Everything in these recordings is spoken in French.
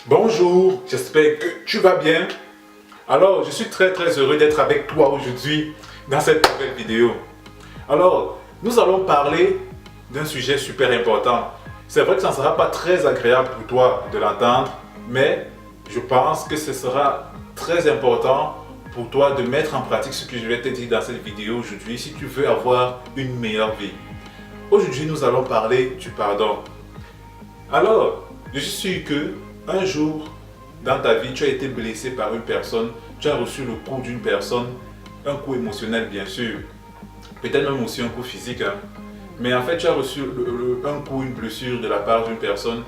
Bonjour, j'espère que tu vas bien. Alors, je suis très heureux d'être avec toi aujourd'hui dans cette nouvelle vidéo. Alors, nous allons parler d'un sujet super important. C'est vrai que ça ne sera pas très agréable pour toi de l'entendre, mais je pense que ce sera très important pour toi de mettre en pratique ce que je vais te dire dans cette vidéo aujourd'hui si tu veux avoir une meilleure vie. Aujourd'hui, nous allons parler du pardon. Alors, je suis sûr que un jour dans ta vie, tu as été blessé par une personne, tu as reçu le coup d'une personne, un coup émotionnel bien sûr, peut-être même aussi un coup physique, hein. Mais en fait, tu as reçu un coup, une blessure de la part d'une personne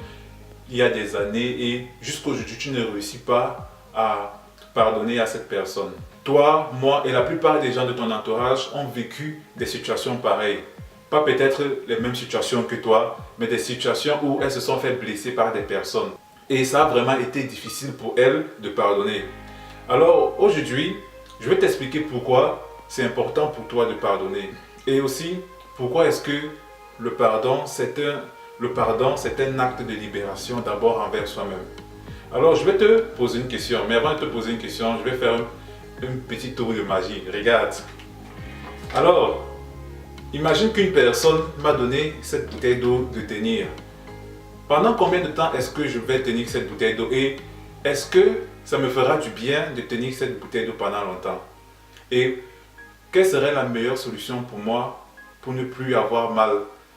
il y a des années et jusqu'à aujourd'hui, tu ne réussis pas à pardonner à cette personne. Toi, moi et la plupart des gens de ton entourage ont vécu des situations pareilles. Pas peut-être les mêmes situations que toi, mais des situations où elles se sont fait blesser par des personnes. Et ça a vraiment été difficile pour elles de pardonner. Alors aujourd'hui, je vais t'expliquer pourquoi c'est important pour toi de pardonner. Et aussi, pourquoi est-ce que le pardon, c'est un acte de libération d'abord envers soi-même. Alors je vais te poser une question, mais avant de te poser une question, je vais faire un petit tour de magie. Regarde. Alors, imagine qu'une personne m'a donné cette bouteille d'eau de tenir. Pendant combien de temps est-ce que je vais tenir cette bouteille d'eau et est-ce que ça me fera du bien de tenir cette bouteille d'eau pendant longtemps? Et quelle serait la meilleure solution pour moi pour ne plus avoir mal?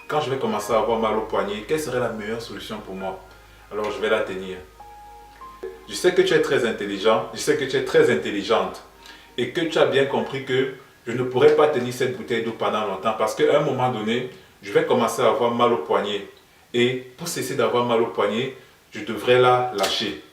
Quand je vais commencer à avoir mal au poignet, quelle serait la meilleure solution pour moi? Alors je vais la tenir. Je sais que tu es très intelligent, je sais que tu es très intelligente et que tu as bien compris que je ne pourrais pas tenir cette bouteille d'eau pendant longtemps parce qu'à un moment donné, je vais commencer à avoir mal au poignet. Et pour cesser d'avoir mal au poignet, je devrais la lâcher.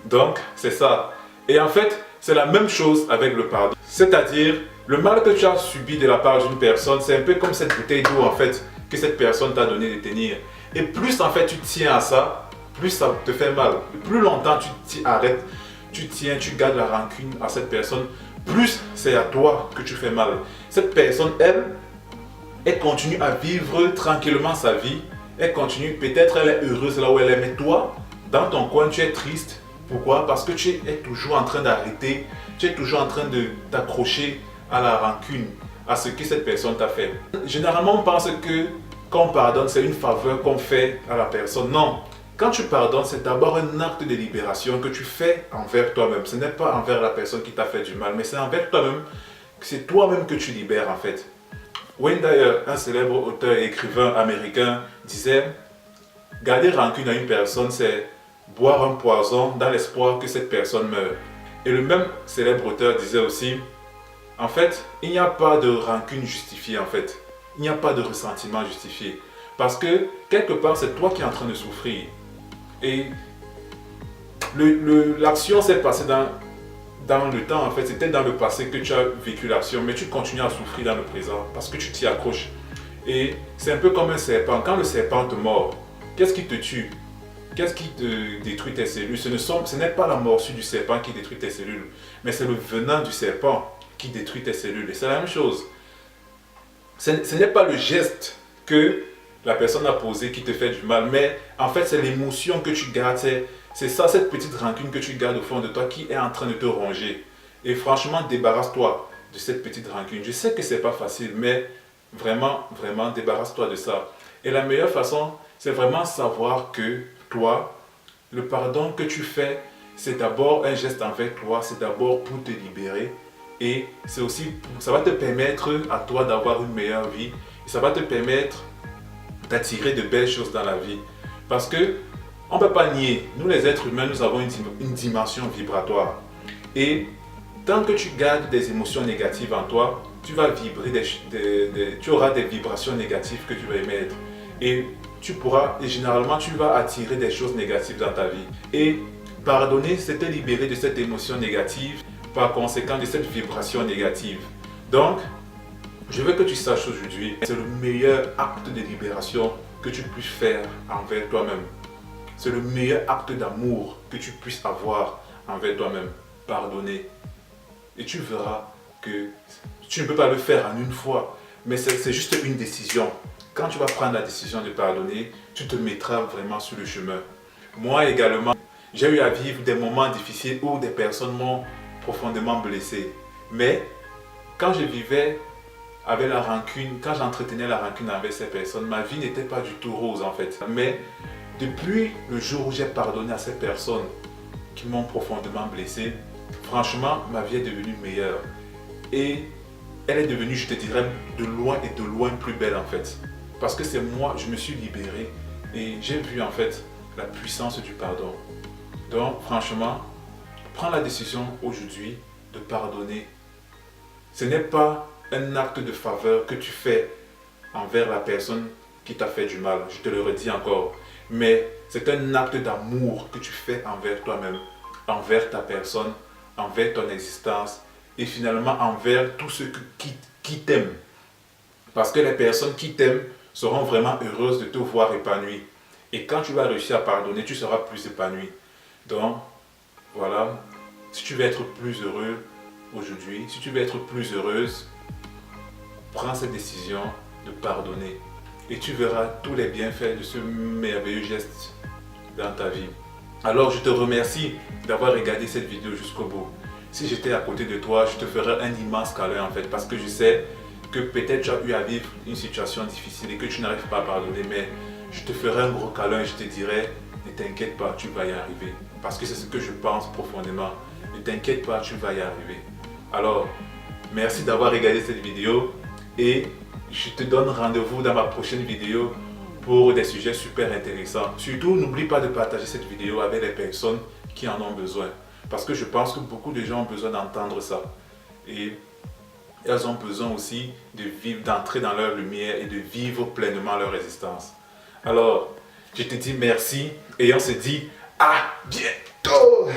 Donc, c'est ça. Et en fait, c'est la même chose avec le pardon. C'est-à-dire, le mal que tu as subi de la part d'une personne, c'est un peu comme cette bouteille d'eau en fait, que cette personne t'a donné de tenir. Et plus en fait tu tiens à ça, plus ça te fait mal. Plus longtemps tu t'y arrêtes, tu tiens, tu gardes la rancune à cette personne, plus c'est à toi que tu fais mal. Cette personne, elle continue à vivre tranquillement sa vie. Elle continue, peut-être elle est heureuse là où elle est. Mais toi, dans ton coin, tu es triste. Pourquoi? Parce que tu es toujours en train d'arrêter. Tu es toujours en train de t'accrocher à la rancune, à ce que cette personne t'a fait. Généralement, on pense que quand on pardonne, c'est une faveur qu'on fait à la personne. Non. Quand tu pardonnes, c'est d'abord un acte de libération que tu fais envers toi-même. Ce n'est pas envers la personne qui t'a fait du mal, mais c'est envers toi-même. C'est toi-même que tu libères en fait. Wayne Dyer, un célèbre auteur et écrivain américain, disait « Garder rancune à une personne, c'est boire un poison dans l'espoir que cette personne meure. » Et le même célèbre auteur disait aussi « En fait, il n'y a pas de rancune justifiée en fait. Il n'y a pas de ressentiment justifié. Parce que quelque part, c'est toi qui es en train de souffrir. Et l'action s'est passée dans le temps, en fait, c'était dans le passé que tu as vécu l'action, mais tu continues à souffrir dans le présent parce que tu t'y accroches. Et c'est un peu comme un serpent. Quand le serpent te mord, qu'est-ce qui te tue? Qu'est-ce qui te détruit tes cellules? Ce n'est pas la morsure du serpent qui détruit tes cellules, mais c'est le venin du serpent qui détruit tes cellules. Et c'est la même chose. Ce n'est pas le geste que la personne a posé qui te fait du mal, mais en fait, c'est l'émotion que tu gardes. C'est ça, cette petite rancune que tu gardes au fond de toi qui est en train de te ronger. Et franchement, débarrasse-toi de cette petite rancune. Je sais que ce n'est pas facile, mais vraiment, vraiment, débarrasse-toi de ça. Et la meilleure façon, c'est vraiment savoir que toi, le pardon que tu fais, c'est d'abord un geste envers toi, c'est d'abord pour te libérer. Et c'est aussi, ça va te permettre à toi d'avoir une meilleure vie. Et ça va te permettre d'attirer de belles choses dans la vie. Parce que on ne peut pas nier, nous les êtres humains, nous avons une dimension vibratoire. Et tant que tu gardes des émotions négatives en toi, tu vas vibrer, tu auras des vibrations négatives que tu vas émettre. Et généralement, tu vas attirer des choses négatives dans ta vie. Et pardonner, c'est te libérer de cette émotion négative, par conséquent de cette vibration négative. Donc, je veux que tu saches aujourd'hui, c'est le meilleur acte de libération que tu puisses faire envers toi-même. C'est le meilleur acte d'amour que tu puisses avoir envers toi-même. Pardonner. Et tu verras que tu ne peux pas le faire en une fois, mais c'est juste une décision. quand tu vas prendre la décision de pardonner, tu te mettras vraiment sur le chemin. Moi également, j'ai eu à vivre des moments difficiles où des personnes m'ont profondément blessé. Mais quand je vivais avec la rancune, quand j'entretenais la rancune avec ces personnes, ma vie n'était pas du tout rose en fait. Mais depuis le jour où j'ai pardonné à ces personnes qui m'ont profondément blessé, franchement, ma vie est devenue meilleure. Et elle est devenue, je te dirais, de loin plus belle en fait. Parce que c'est moi, je me suis libéré et j'ai vu en fait la puissance du pardon. Donc franchement, prends la décision aujourd'hui de pardonner. Ce n'est pas un acte de faveur que tu fais envers la personne qui t'a fait du mal, je te le redis encore. Mais c'est un acte d'amour que tu fais envers toi-même, envers ta personne, envers ton existence et finalement envers tous ceux qui t'aiment. Parce que les personnes qui t'aiment seront vraiment heureuses de te voir épanoui. Et quand tu vas réussir à pardonner, tu seras plus épanoui. Donc, voilà, si tu veux être plus heureux aujourd'hui, si tu veux être plus heureuse, prends cette décision de pardonner. Et tu verras tous les bienfaits de ce merveilleux geste dans ta vie. Alors, je te remercie d'avoir regardé cette vidéo jusqu'au bout. Si j'étais à côté de toi, je te ferais un immense câlin en fait, parce que je sais que peut-être tu as eu à vivre une situation difficile et que tu n'arrives pas à pardonner, mais je te ferai un gros câlin et je te dirai, ne t'inquiète pas, tu vas y arriver. Parce que c'est ce que je pense profondément. Ne t'inquiète pas, tu vas y arriver. Alors, merci d'avoir regardé cette vidéo et je te donne rendez-vous dans ma prochaine vidéo pour des sujets super intéressants. Surtout, n'oublie pas de partager cette vidéo avec les personnes qui en ont besoin. Parce que je pense que beaucoup de gens ont besoin d'entendre ça. Et elles ont besoin aussi de vivre, d'entrer dans leur lumière et de vivre pleinement leur existence. Alors, je te dis merci et on se dit à bientôt.